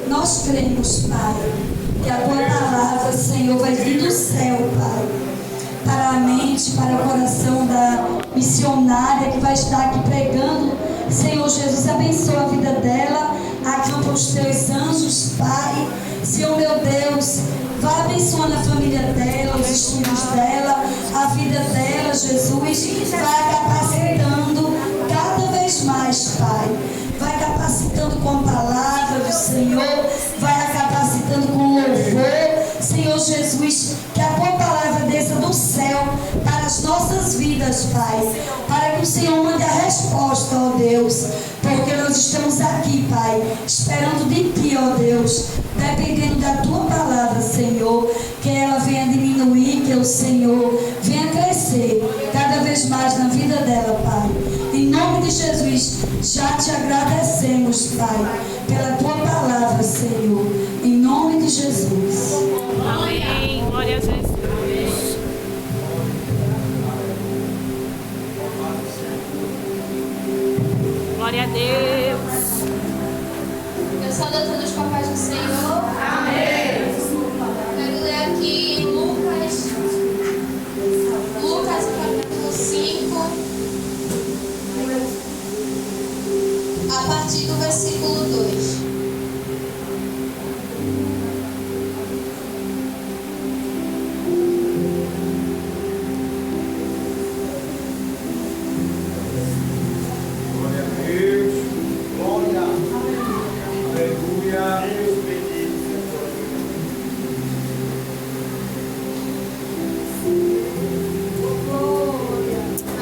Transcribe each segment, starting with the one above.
Nós cremos, Pai, que a Tua palavra, Senhor, vai vir do céu, Pai, para a mente, para o coração da missionária que vai estar aqui pregando. Senhor Jesus, abençoa a vida dela, acampa os Teus anjos, Pai. Senhor meu Deus, vai abençoando a família dela, os estudos dela, a vida dela, Jesus, vai capacitando cada vez mais, Pai. Vai capacitando com a palavra do Senhor, vai capacitando com louvor. Senhor Jesus, que a Tua palavra desça do céu para as nossas vidas, Pai, para que o Senhor mande a resposta, ó Deus, porque nós estamos aqui, Pai, esperando de Ti, ó Deus, dependendo da Tua palavra, Senhor, que ela venha diminuir, que o Senhor venha crescer cada vez mais na vida dela, Pai. Em nome de Jesus, já Te agradecemos, Pai, pela Tua palavra, Senhor, em nome de Jesus. Amém. Glória a Jesus. Glória a Deus. Eu saúdo a todos com a paz do Senhor. Amém. Quero ler aqui Lucas, capítulo 5, a partir do versículo 2.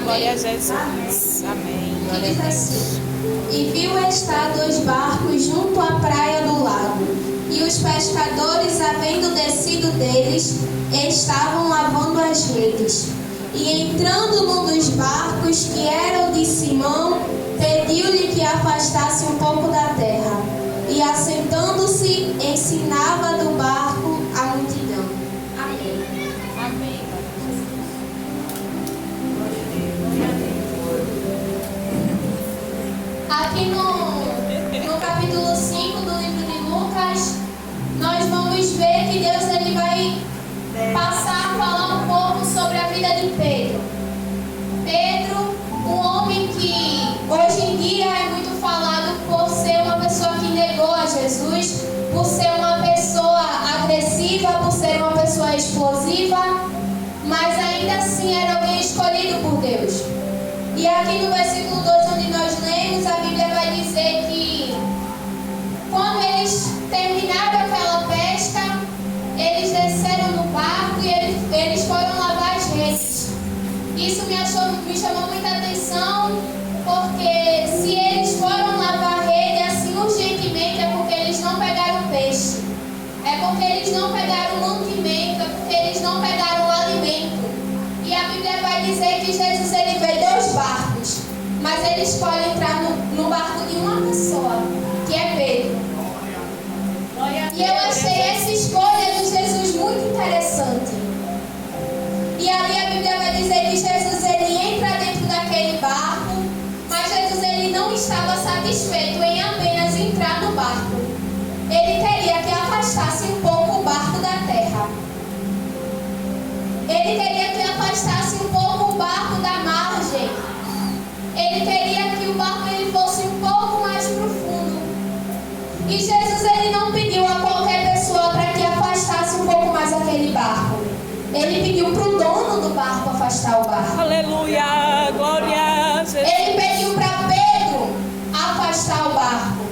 Glória a Jesus. Amém. Que diz assim: E viu estar 2 barcos junto à praia do lago, e os pescadores, havendo descido deles, estavam lavando as redes. E entrando num dos barcos, que era o de Simão, pediu-lhe que afastasse um pouco da terra. E assentando-se, ensinava do barco a multidão. Amém. Amém. Aqui no capítulo 5 do livro de Lucas, nós vamos ver que Deus ele vai passar a falar um pouco sobre a vida de Pedro. Pedro, um homem que hoje em dia é muito falado por ser uma pessoa que negou a Jesus, por ser uma pessoa agressiva, por ser uma pessoa explosiva, mas ainda assim era alguém escolhido por Deus. E aqui no versículo 2, onde nós lemos, a Bíblia vai dizer que quando eles terminaram aquela pesca, eles desceram no barco e eles foram lavar as redes. Isso me chamou muita atenção, porque se eles foram lavar a rede assim urgentemente, é porque eles não pegaram peixe, é porque eles não pegaram mantimento, é porque eles não pegaram alimento. E a Bíblia vai dizer que Jesus ele veio 2 barcos, mas ele escolhe entrar no barco de uma pessoa, que é Pedro. E eu achei essa escolha de Jesus muito interessante. E ali a Bíblia vai dizer que Jesus ele entra dentro daquele barco, mas Jesus ele não estava satisfeito em apenas entrar no barco. Ele queria que afastasse um pouco o barco da terra. Ele queria que afastasse um pouco o barco da margem. Ele queria que o barco ele fosse um pouco mais profundo. E Jesus ele não pediu a qualquer pessoa para que afastasse um pouco mais aquele barco. Ele pediu para o dono do barco afastar o barco. Aleluia. Glória a Jesus. Ele pediu para Pedro afastar o barco.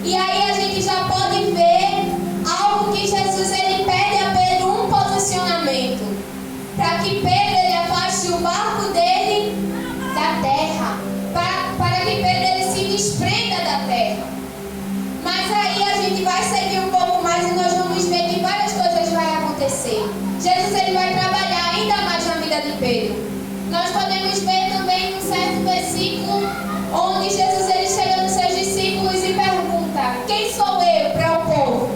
E aí a gente já pode ver algo que Jesus ele pede a Pedro um posicionamento. Para que Pedro ele afaste o barco dele da terra. Para que Pedro ele se desprenda da terra. Mas aí a gente vai seguir um pouco mais e nós vamos ver que várias coisas vão acontecer. Jesus ele vai trabalhar ainda mais na vida de Pedro. Nós podemos ver também um certo versículo onde Jesus ele chega nos seus discípulos e pergunta: quem sou eu para o povo?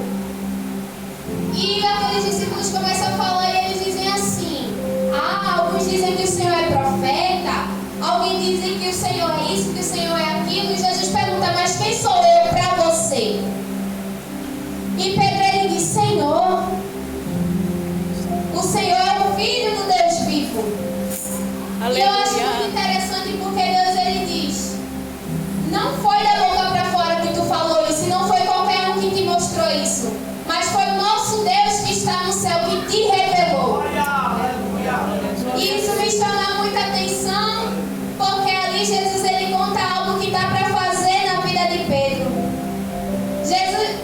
E aqueles discípulos começam a falar e eles dizem assim: alguns dizem que o Senhor é profeta, alguém dizem que o Senhor é isso, que o Senhor é aquilo. E Jesus pergunta: mas quem sou eu para você? E Pedro ele diz: Senhor, o Senhor é o Filho do Deus vivo. Aleluia. E eu acho muito interessante porque Deus ele diz: não foi da boca para fora que tu falou isso, e não foi qualquer um que te mostrou isso, mas foi o nosso Deus que está no céu que te revelou. E isso me chama muita atenção, porque ali Jesus ele conta algo que dá para fazer na vida de Pedro.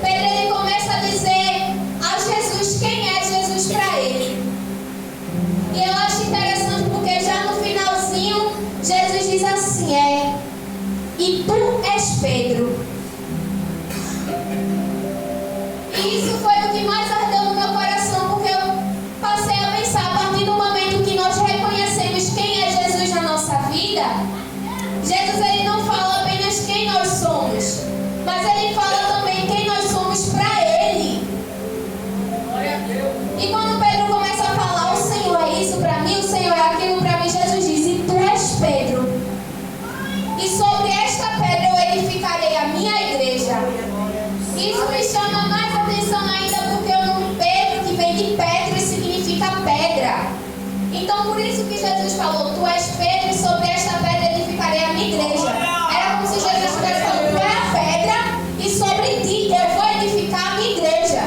Pedro ele começa a dizer a Jesus quem é Jesus para ele. E eu acho interessante porque já no finalzinho Jesus diz assim: e tu és Pedro. E isso foi o que mais ardeu no meu coração, porque eu passei a pensar, a partir do momento que nós reconhecemos quem é Jesus na nossa vida, Jesus ele não fala apenas quem nós somos, mas ele fala também quem nós somos para ele. E quando Pedro começa a falar: o Senhor é isso para mim, o Senhor é aquilo para mim, Jesus diz: e tu és Pedro, e sobre esta pedra eu edificarei a minha igreja. Isso me chama mais atenção ainda, porque o nome Pedro, que vem de Petro, significa pedra. Então por isso que Jesus falou: tu és Pedro, e sobre esta pedra edificarei a minha igreja. Era como se Jesus estivesse falando: tu é a pedra, e sobre ti eu vou edificar a minha igreja.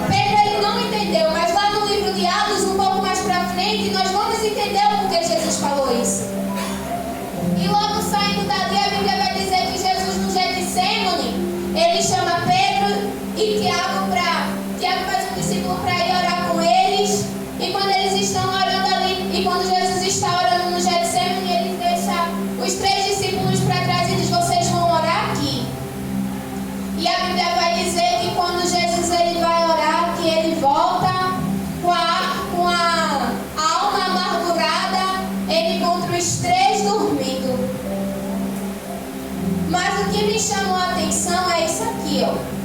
Pedro ele não entendeu, mas lá no livro de Atos, um pouco mais para frente, nós vamos entender o porquê Jesus falou isso. E logo saindo dali, a Bíblia vai dizer que Jesus no Getsemane, ele chama Pedro e Tiago faz um discípulo para ir orar com eles. E quando eles estão orando ali, e quando Jesus está orando no Getsemane, ele deixa os 3 discípulos para trás e diz: vocês vão orar aqui. E a Bíblia vai dizer que quando Jesus ele vai orar, que ele volta com a alma amargurada, ele encontra os 3 dormindo. Mas o que me chamou a atenção é isso aqui, ó.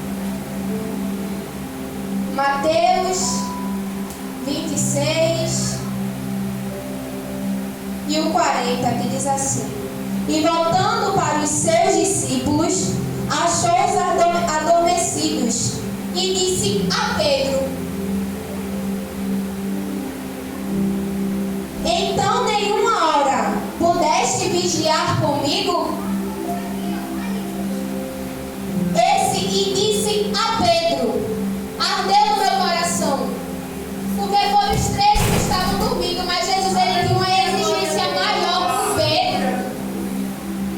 Mateus 26 e o 40, que diz assim: e voltando para os seus discípulos, achou-os adormecidos, e disse a Pedro: então nenhuma hora pudeste vigiar comigo? E disse a Pedro: ardeu no meu coração, porque foram os 3 que estavam dormindo, mas Jesus ele tinha uma exigência maior com Pedro.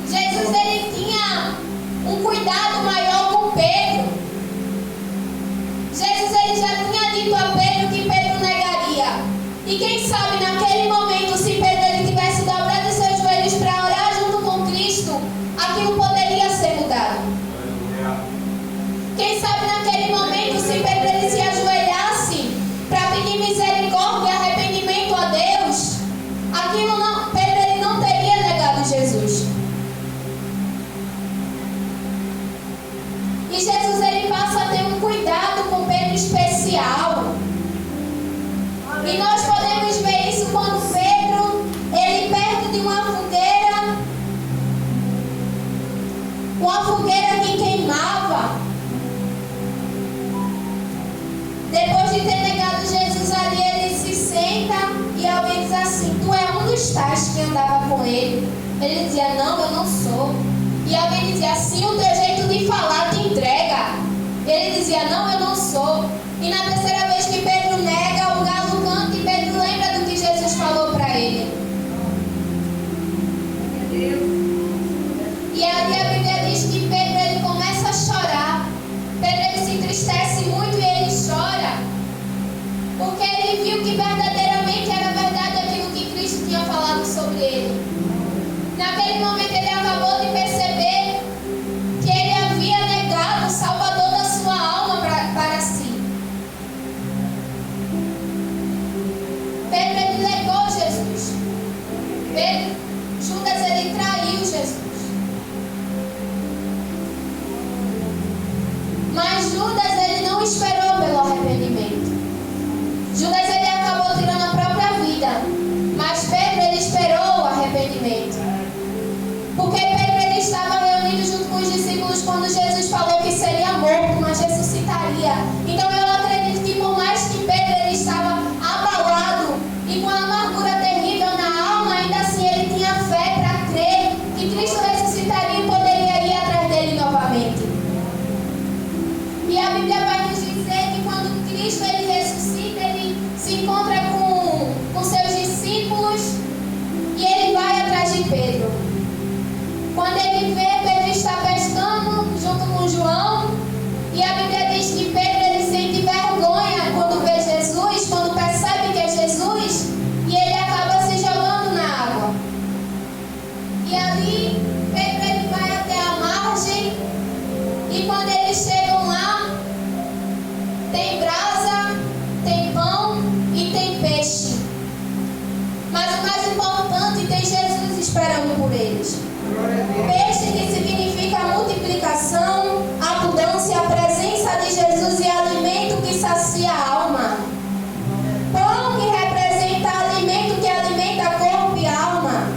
Jesus ele tinha um cuidado maior com Pedro. Jesus ele já tinha dito a Pedro que Pedro negaria. E quem sabe naquele momento, se Pedro ele tivesse dobrado os seus joelhos para orar junto com Cristo, aquilo poderia ser mudado. Quem sabe naquele momento, se Pedro ele se ajoelhasse para pedir misericórdia e arrependimento a Deus, Pedro ele não teria negado Jesus. E Jesus ele passa a ter um cuidado com Pedro especial. E nós podemos ver isso quando Pedro ele perto de uma fogueira que queimava. Depois de ter negado Jesus ali, ele se senta e alguém diz assim: tu é um dos tais que andava com ele. Ele dizia: não, eu não sou. E alguém dizia assim: o teu jeito de falar te entrega. Ele dizia: não, eu não sou. E na terceira vez que Pedro nega, o galo canta e Pedro lembra do que Jesus falou para ele. E ali a Bíblia diz que Pedro ele começa a chorar. Pedro ele se entristece muito e ele chora, porque ele viu que verdadeiramente era verdade aquilo que Cristo tinha falado sobre ele. Naquele momento ele acabou de perceber que ele havia negado o Salvador da sua alma para si. Pedro ele negou Jesus. Judas ele traiu Jesus. Mas Judas ele não esperou pelo arrependimento. Judas ele acabou tirando a própria vida. Mas Pedro ele esperou o arrependimento. Porque Pedro ele estava reunido junto com os discípulos quando Jesus falou que seria morto, mas ressuscitaria. E a Bíblia vai nos dizer que quando Cristo ele ressuscita, ele se encontra com seus discípulos e ele vai atrás de Pedro. Quando ele vê, Pedro está pescando junto com João, e a Bíblia diz que Pedro ele sente vergonha quando vê Jesus, quando percebe que é Jesus, e ele acaba se jogando na água. E ali Pedro ele vai até a margem, e quando eles chegam lá, tem brasa, tem pão e tem peixe. Mas o mais importante, tem Jesus esperando por eles. Peixe que significa multiplicação, abundância, a presença de Jesus e alimento que sacia a alma. Pão que representa alimento que alimenta corpo e alma.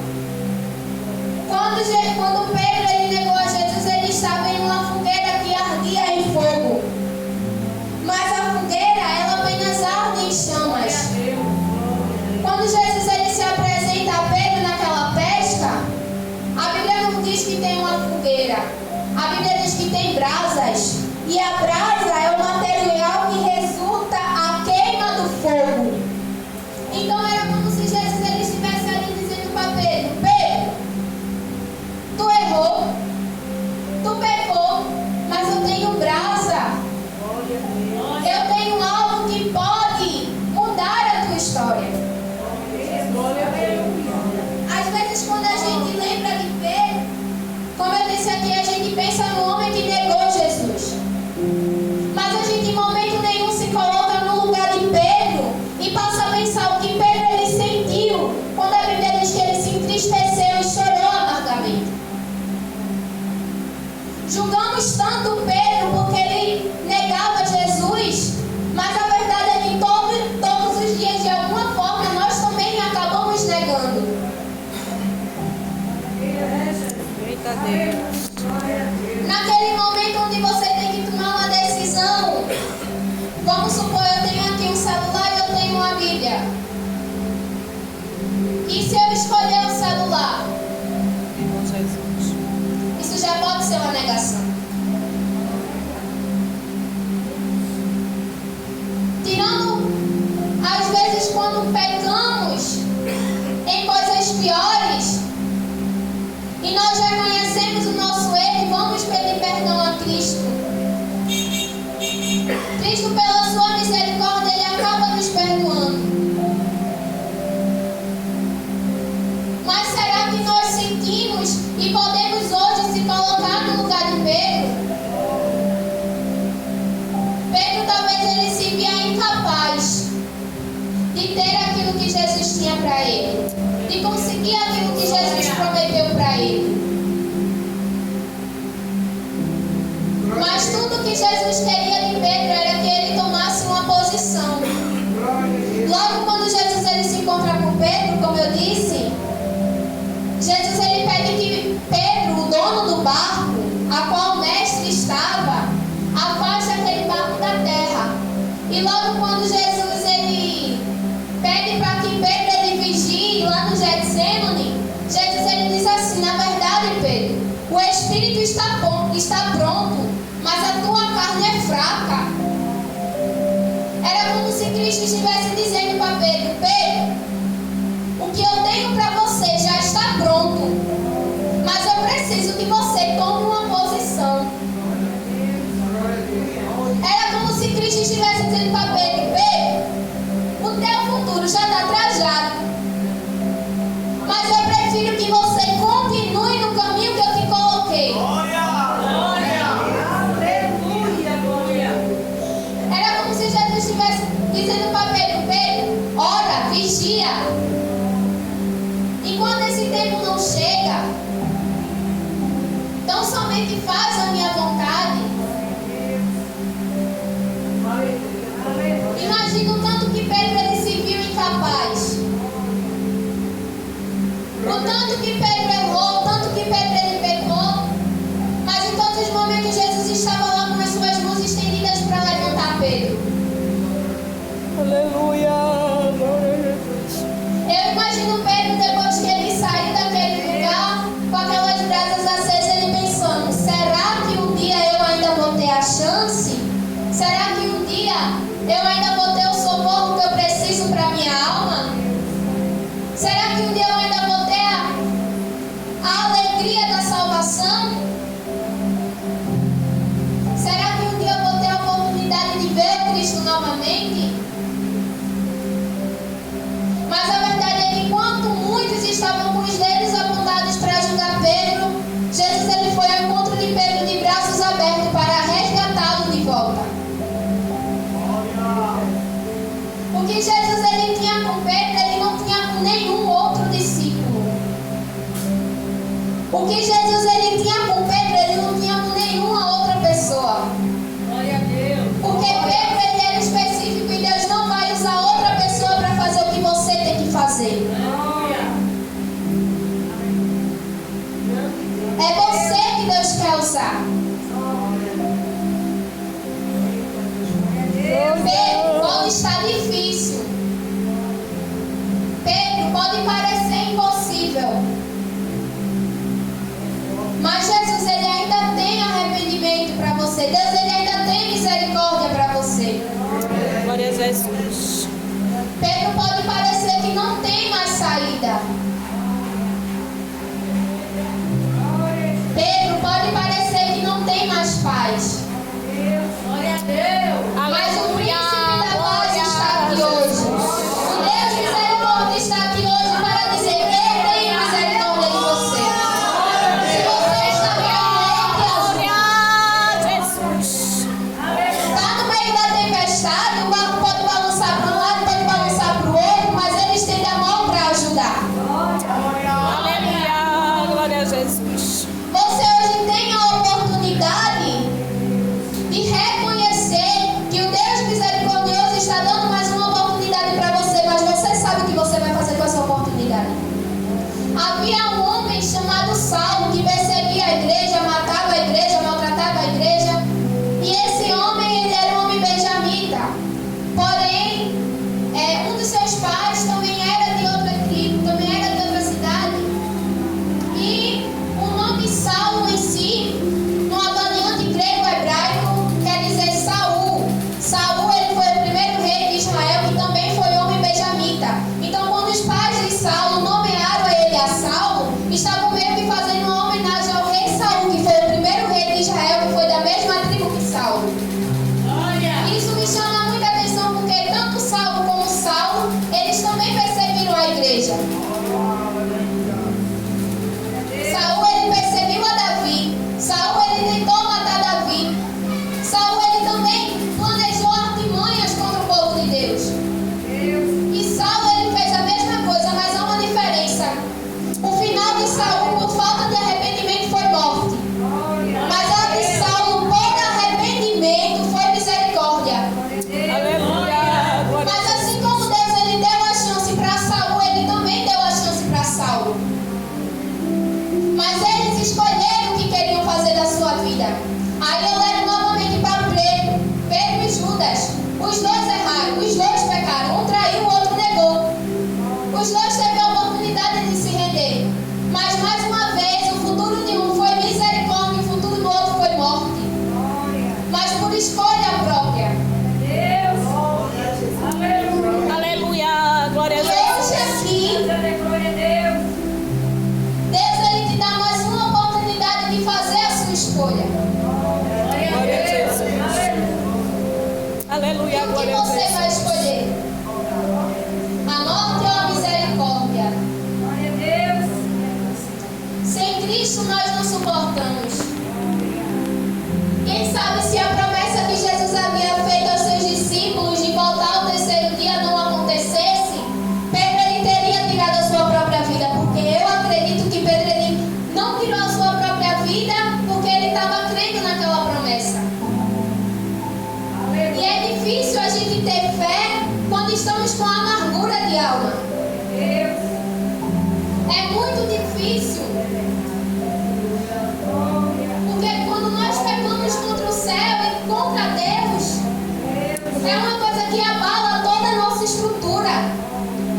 Quando Pedro ele negou a Jesus, ele estava em uma fogueira que ardia em fogo. Mas a fogueira, ela apenas arde em chamas. Quando Jesus ele se apresenta a Pedro naquela pesca, a Bíblia não diz que tem uma fogueira. A Bíblia diz que tem brasas. E a brasa é o material que resulta a queima do fogo. Então era como se Jesus ele estivesse ali dizendo para Pedro: Pedro, tu errou, tu pecou, mas eu tenho brasa. Eu tenho algo que pode mudar a tua história. Às vezes quando a gente lembra de Pedro, como eu disse aqui, a gente pensa no homem que negou Jesus. Mas a gente em momento nenhum se coloca no lugar de Pedro e passa a pensar o que Pedro ele sentiu quando a Bíblia diz que ele se entristeceu e chorou amargamente. Julgamos tanto Pedro porque ele negava Jesus, mas a verdade é que todos os dias, de alguma forma, nós também acabamos negando. Eita Deus. Naquele momento onde você tem que tomar uma decisão, vamos supor, eu tenho aqui um celular e eu tenho uma Bíblia. E se eu escolher o celular? Isso já pode ser uma negação. Tirando, às vezes, quando pecamos em coisas piores, e nós reconhecemos o nosso erro e vamos pedir perdão a Cristo. Cristo, pela sua misericórdia, Ele acaba nos perdoando. Mas será que nós sentimos e podemos hoje se colocar no lugar de Pedro? Pedro talvez ele se via incapaz de ter aquilo que Jesus tinha para ele, de conseguir aquilo que Jesus prometeu para ele. Mas tudo que Jesus queria de Pedro era que ele tomasse uma posição. Logo quando Jesus ele se encontra com Pedro, como eu disse, Jesus ele pede que Pedro, o dono do barco, a qual o mestre estava, afaste aquele barco da terra. E logo quando Jesus ele pede para que Pedro ele vigie lá no Getsemane, Jesus ele diz assim: na verdade, Pedro, o espírito está pronto, mas a tua carne é fraca. Era como se Cristo estivesse dizendo para Pedro: Pedro, o que eu tenho para você já está pronto, mas eu preciso que você tome uma posição. Era como se Cristo estivesse dizendo para Pedro: Pedro, o teu futuro já está trajado, mas eu prefiro que você continue no caminho que eu te coloquei. Era como se Jesus estivesse dizendo para Pedro: Pedro, ora, vigia. E quando esse tempo não chega, então somente faz a minha vontade. Imagina o tanto que Pedro ele se viu incapaz. O tanto que Pedro errou, o tanto que Pedro ele pecou. Mas em todos os momentos Jesus estava lá com as suas mãos estendidas para levantar Pedro. Aleluia. Glória a Jesus. Eu imagino Pedro, depois que ele saiu daquele lugar, com aquelas brasas acesas, ele pensando: será que um dia eu ainda vou ter a chance? assim: será que um dia eu ainda vou ter o socorro que eu preciso para minha alma? Será que um dia eu ainda vou ter a alegria da salvação? Será que um dia eu vou ter a oportunidade de ver Cristo novamente? Mas a verdade é que enquanto muitos estavam com os dedos apontados para julgar Pedro, Jesus ele foi ao encontro de Pedro de braços abertos para resgatá-lo de volta. O que Jesus ele tinha com Pedro, ele não tinha com nenhum outro discípulo. O que Jesus ele tinha com Pedro, ele não tinha com nenhuma outra pessoa. Glória a Deus. Porque Pedro ele era específico e Deus não vai usar outra pessoa para fazer o que você tem que fazer. É você que Deus quer usar. Pedro, quando está difícil, Pedro, pode parecer impossível, mas Jesus ele ainda tem arrependimento para você. Deus ele ainda tem misericórdia para você. Glória a Jesus. Pedro pode parecer que não tem mais saída. Pedro pode parecer que não tem mais paz. Glória a Deus. Mas o príncipe da paz está aqui hoje. O Deus misericórdia está aqui hoje para dizer: eu tenho misericórdia de você. Se você está realmente Jesus. está no meio da tempestade, o barco pode balançar para um lado, pode balançar para o outro, mas ele estende a mão para ajudar. Aleluia. Glória a Jesus. Você hoje tem a oportunidade de reconhecer que o Deus misericordioso está dando mais uma oportunidade para você, mas você sabe o que você vai fazer com essa oportunidade. Havia um homem chamado Saulo que perseguia a igreja, matava a igreja, maltratava a igreja, e esse homem ele era um homem benjamita. Porém, um dos seus pais também era de outra tribo, também era de outra cidade. E o nome Saulo em si, no avaliante grego-hebraico, quer dizer Saul. Saul ele foi o primeiro rei de Israel e também foi homem benjamita. Então, quando os pais de Saulo nomearam ele a Saulo, estavam meio que fazendo uma homenagem ao rei Saul, que foi o primeiro rei de Israel, que foi da mesma tribo que Saulo. Isso me chama muita atenção porque tanto Saulo como Saulo, eles também perseguiram a igreja. Saul ele perseguiu a Davi. Saul ele tentou matar Davi. Saul ele também planejou artimanhas contra o povo de Deus. E Saul ele fez a mesma coisa, mas há uma diferença. O final de Saul, por falta de arrependimento, foi morte. Mas a de Saulo, por arrependimento, foi misericórdia. Aleluia. Glória Mas assim como Deus ele deu a chance para Saul, ele também deu a chance para Saulo. Mas eles escolheram o que queriam fazer da sua vida. Aí eu levo novamente para Pedro e Judas. Os dois erraram, os dois pecaram. Um traiu, o outro negou. Os dois teve a oportunidade de se render. Mas mais uma vez, o futuro de um foi misericórdia e o futuro do outro foi morte. Mas por escolha própria. Aleluia. Glória a E Jesus. hoje aqui, Deus ele te dá mais uma oportunidade de fazer a sua escolha. Glória a Jesus. Aleluia. E o que Glória a você Jesus. vai escolher? A morte ou a misericórdia? Sem Cristo nós não suportamos. Quem sabe se a promessa que Jesus havia feito aos seus discípulos de voltar ao terceiro dia não acontecesse, Pedro ele teria tirado a sua própria vida, porque eu acredito que Pedro ele não tirou a sua própria vida porque ele estava crendo naquela promessa. E é difícil a gente ter fé quando estamos com amargura de alma. É muito difícil. Porque quando nós pecamos contra o céu e contra Deus, é uma coisa que abala toda a nossa estrutura,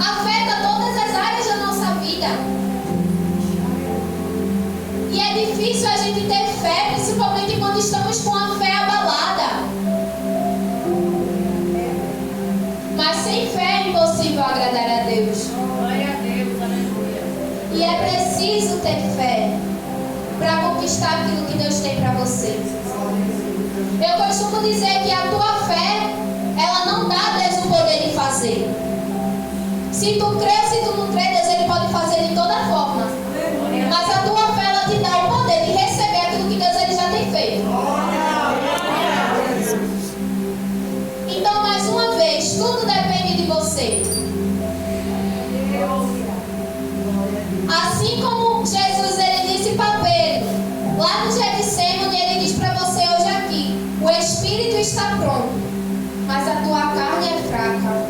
afeta todas as áreas da nossa vida. E é difícil a gente ter fé, principalmente quando estamos com a fé abalada. ter fé para conquistar aquilo que Deus tem para você. Eu costumo dizer que a tua fé, ela não dá a Deus o poder de fazer. Se tu crê ou se tu não crê, Deus ele pode fazer de toda forma. Mas a tua fé, ela te dá o poder de receber aquilo que Deus ele já tem feito. Então, mais uma vez, tudo depende de você. Assim como Jesus ele disse para Pedro, lá no Getsemane, ele diz para você hoje aqui: o espírito está pronto, mas a tua carne é fraca.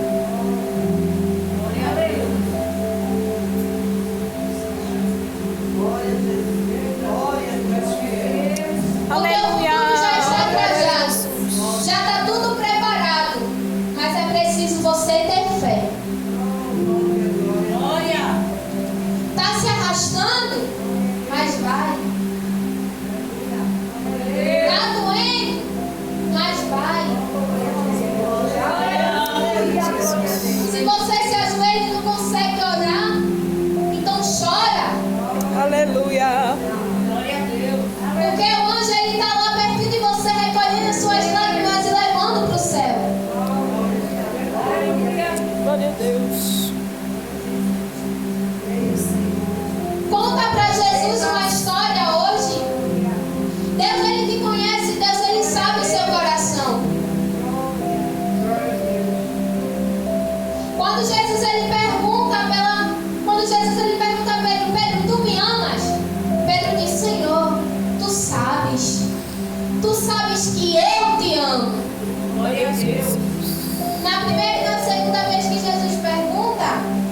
Aleluia. Já está trajado, já está tudo preparado, mas é preciso você ter fé. Está se arrastando, mas vai. Está doendo, mas vai. Se você se ajoelha e não consegue orar, então chora. Aleluia. Porque o anjo ele está lá perto de você, recolhendo as suas lágrimas e levando para o céu. Glória a Deus. Conta para Jesus uma história hoje. Deus ele te conhece, Deus ele sabe o seu coração. Quando Jesus ele pergunta a Pedro, Pedro, tu me amas? Pedro diz, Senhor, tu sabes que eu te amo. Glória a Deus. Na primeira e na segunda vez que Jesus pergunta,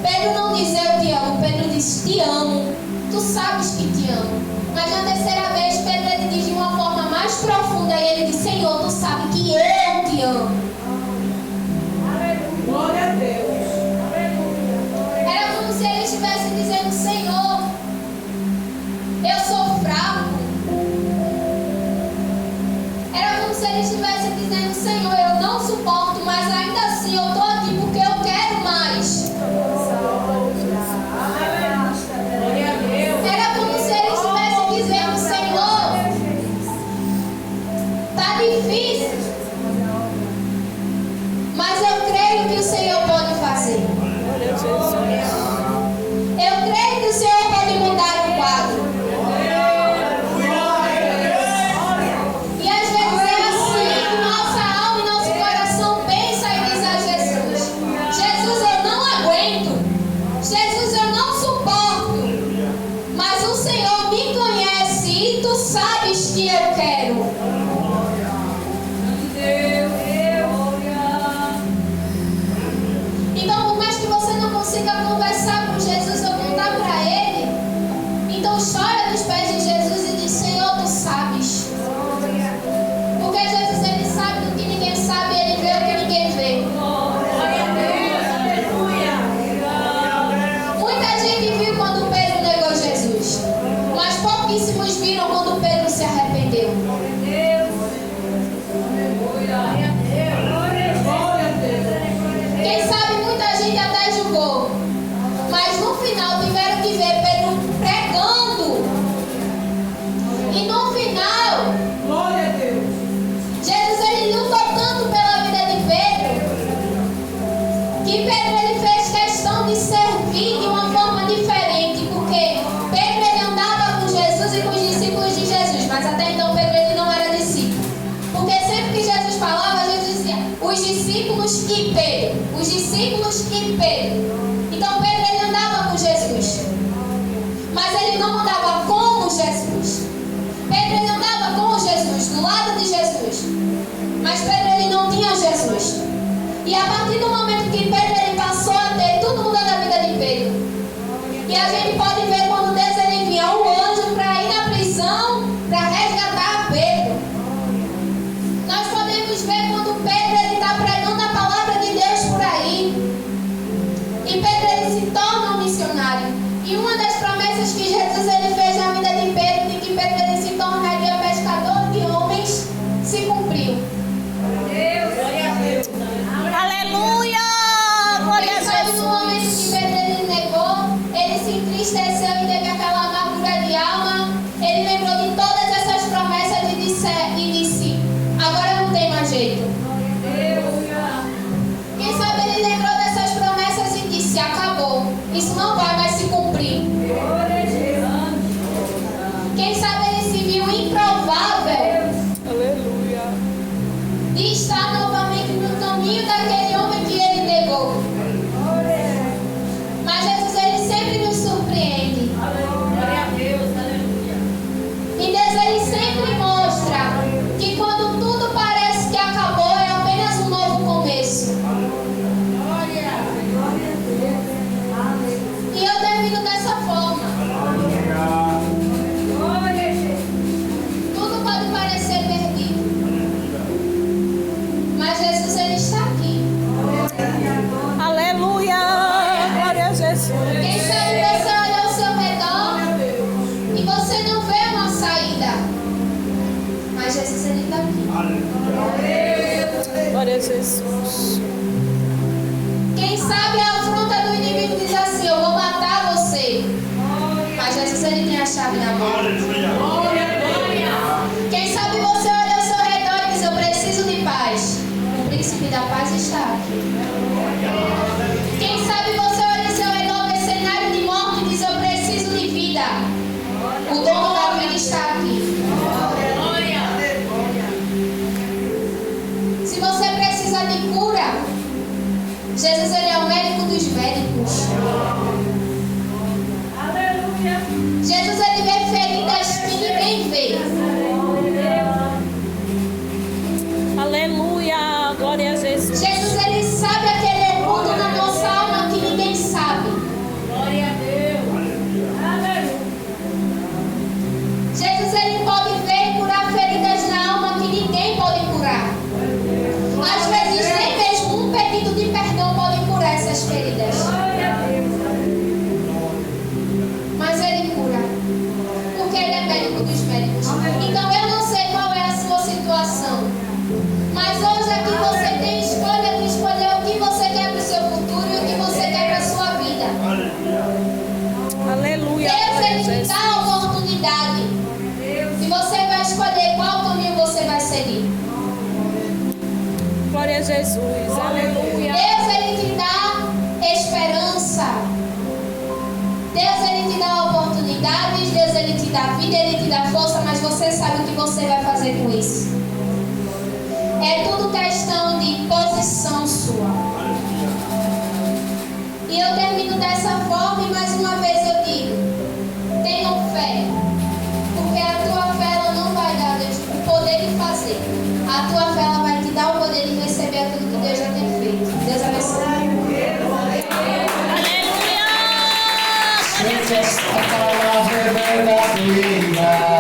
Pedro não diz eu te amo, Pedro diz te amo, tu sabes que te amo. Mas na terceira vez, Pedro ele diz de uma forma mais profunda e ele diz, Senhor, tu sabes que eu te amo. Glória a Deus. Era como se ele estivesse dizendo, Senhor, eu sou fraco. Era como se ele estivesse dizendo, Senhor, eu não suporto, mas ainda assim eu estou aqui porque eu quero mais. Era como se ele estivesse dizendo, Senhor, tá difícil, mas eu creio que o Senhor pode fazer. Glória a Jesus. Eu creio que o Senhor pode mudar o quadro. E às vezes é assim que nossa alma e nosso coração pensa e diz a Jesus, Jesus, eu não aguento, Jesus, eu não suporto, mas o Senhor me conhece e tu sabes que eu quero. Então, por mais que você não consiga conversar com Jesus ou contar para Ele, então chora nos pés de Jesus e diz, Senhor, tu sabes. Porque Jesus, Ele sabe do que ninguém sabe, Ele vê o que ninguém vê. Muita gente viu quando Pedro negou Jesus, mas pouquíssimos viram quando Pedro se arrependeu. Quem sabe muita gente até julgou, mas no final tiveram que ver Pedro pregando. E no final, Glória a Deus. Jesus ele lutou tanto pela vida de Pedro, que Pedro ele fez questão de servir de uma forma diferente, porque Pedro ele andava com Jesus e com os discípulos de Jesus, mas até então Pedro ele não era discípulo. Porque sempre que Jesus falava, Jesus dizia, os discípulos e Pedro. Os discípulos e Pedro. Então Pedro ele andava com Jesus, mas ele não andava como Jesus. Pedro ele andava com Jesus, do lado de Jesus, mas Pedro ele não tinha Jesus. E a partir do momento que Pedro ele passou a ter, tudo mudou na vida de Pedro. E a gente pode ver quando Deus ele envia um anjo para ir na prisão, para resgatar Pedro. Nós podemos ver quando Pedro ele está pregando a palavra de Deus por aí. E Pedro ele se torna um missionário. E uma das promessas que Jesus ele fez na vida de Pedro, de que Pedro ele se tornaria pescador de homens, se cumpriu. Aleluia. Glória Quem a sabe no Jesus. momento que Pedro ele negou, ele se entristeceu e teve aquela testemunho daquele homem que ele negou. Mas Jesus, ele sempre nos surpreende. Glória a Deus, aleluia. E Deus, ele sempre mostra que quando tudo parece que acabou, é apenas um novo começo. E eu termino dessa forma. Tudo pode parecer perdido, mas Jesus, ele está aqui. Aleluia. Glória a Jesus. Quem sabe você olha ao seu redor e você não vê uma saída, mas Jesus, ele está aqui. Glória a Jesus. Quem sabe a afronta do inimigo diz assim: eu vou matar você, mas Jesus, ele tem a chave na mão. Quem sabe você olha ao seu redor e diz: eu preciso de paz. O príncipe da paz está aqui. Quem sabe você olha ao seu redor, vê cenário de morte e diz: eu preciso de vida. O dono da vida está aqui. Se você precisa de cura, Jesus, ele é o médico dos médicos. Jesus, ele vê feridas que ninguém vê. Aleluia. Glória a Jesus. Jesus, ele sabe aquele mundo na nossa alma que ninguém sabe. Glória a Deus. Jesus, ele pode ver e curar feridas na alma que ninguém pode curar. Às vezes, nem mesmo um pedido de perdão pode curar essas feridas. Mas ele cura, porque ele é médico dos médicos. Então, eu não sei qual é a sua situação, mas hoje aqui você tem escolha de escolher o que você quer para o seu futuro e o que você quer para a sua vida. Aleluia. Deus, Glória a ele te Jesus. dá a oportunidade. E você vai escolher qual caminho você vai seguir. Glória a Jesus. Aleluia. Deus, ele te dá esperança. Deus, ele te dá oportunidades. Deus, ele te dá vida, ele te dá força, mas você sabe o que você vai fazer com isso. É tudo questão de posição sua. E eu termino dessa forma e mais uma vez eu digo: tenham fé. Porque a tua fé, ela não vai dar Deus o poder de fazer. A tua fé, ela vai te dar o poder de receber aquilo que Deus já tem feito. Deus abençoe. Aleluia. Esta palavra é verdadeira.